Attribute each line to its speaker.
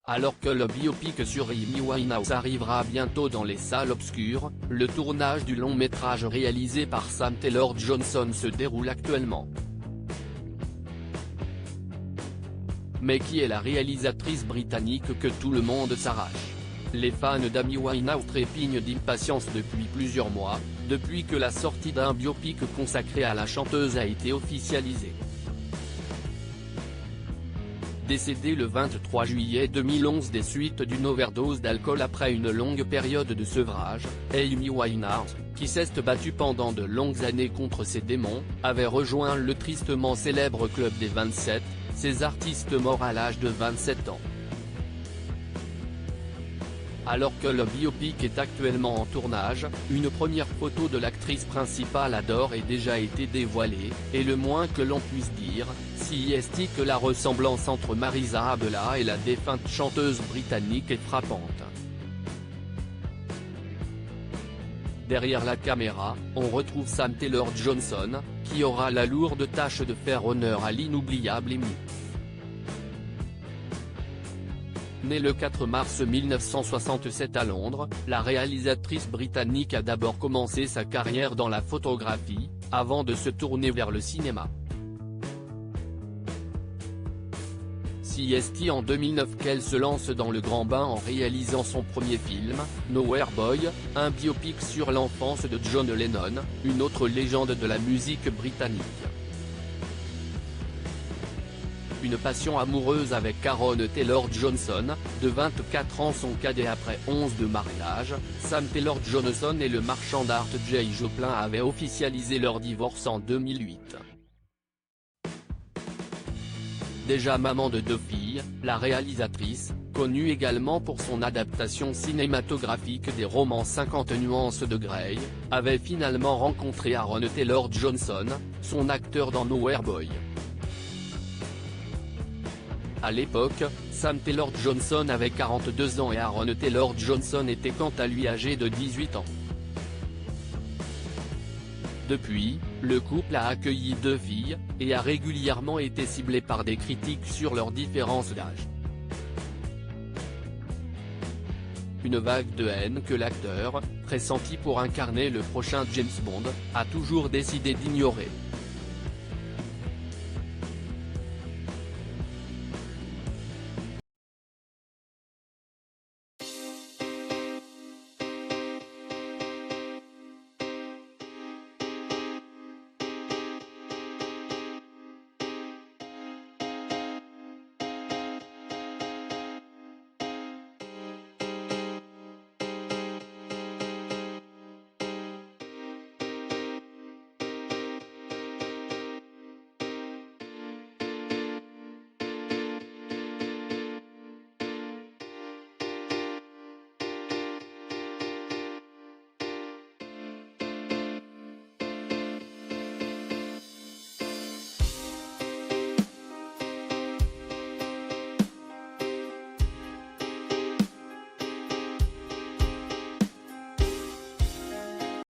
Speaker 1: Alors que le biopic sur Amy Winehouse arrivera bientôt dans les salles obscures, le tournage du long-métrage réalisé par Sam Taylor Johnson se déroule actuellement. Mais qui est la réalisatrice britannique que tout le monde s'arrache? Les fans d'Amy Winehouse trépignent d'impatience depuis plusieurs mois, depuis que la sortie d'un biopic consacré à la chanteuse a été officialisée. Décédée le 23 juillet 2011 des suites d'une overdose d'alcool après une longue période de sevrage, Amy Winehouse, qui s'est battue pendant de longues années contre ses démons, avait rejoint le tristement célèbre club des 27, ces artistes morts à l'âge de 27 ans. Alors que le biopic est actuellement en tournage, une première photo de l'actrice principale a d'ores et déjà été dévoilée, et le moins que l'on puisse dire, si est que la ressemblance entre Marisa Abela et la défunte chanteuse britannique est frappante. Derrière la caméra, on retrouve Sam Taylor Johnson, qui aura la lourde tâche de faire honneur à l'inoubliable Amy. Née le 4 mars 1967 à Londres, la réalisatrice britannique a d'abord commencé sa carrière dans la photographie, avant de se tourner vers le cinéma. C'est en 2009 qu'elle se lance dans le grand bain en réalisant son premier film, Nowhere Boy, un biopic sur l'enfance de John Lennon, une autre légende de la musique britannique. Une passion amoureuse avec Aaron Taylor Johnson, de 24 ans son cadet après 11 de mariage, Sam Taylor Johnson et le marchand d'art Jay Joplin avaient officialisé leur divorce en 2008. Déjà maman de 2 filles, la réalisatrice, connue également pour son adaptation cinématographique des romans 50 nuances de Grey, avait finalement rencontré Aaron Taylor Johnson, son acteur dans Nowhere Boy. À l'époque, Sam Taylor Johnson avait 42 ans et Aaron Taylor Johnson était quant à lui âgé de 18 ans. Depuis, le couple a accueilli 2 filles, et a régulièrement été ciblé par des critiques sur leur différence d'âge. Une vague de haine que l'acteur, pressenti pour incarner le prochain James Bond, a toujours décidé d'ignorer.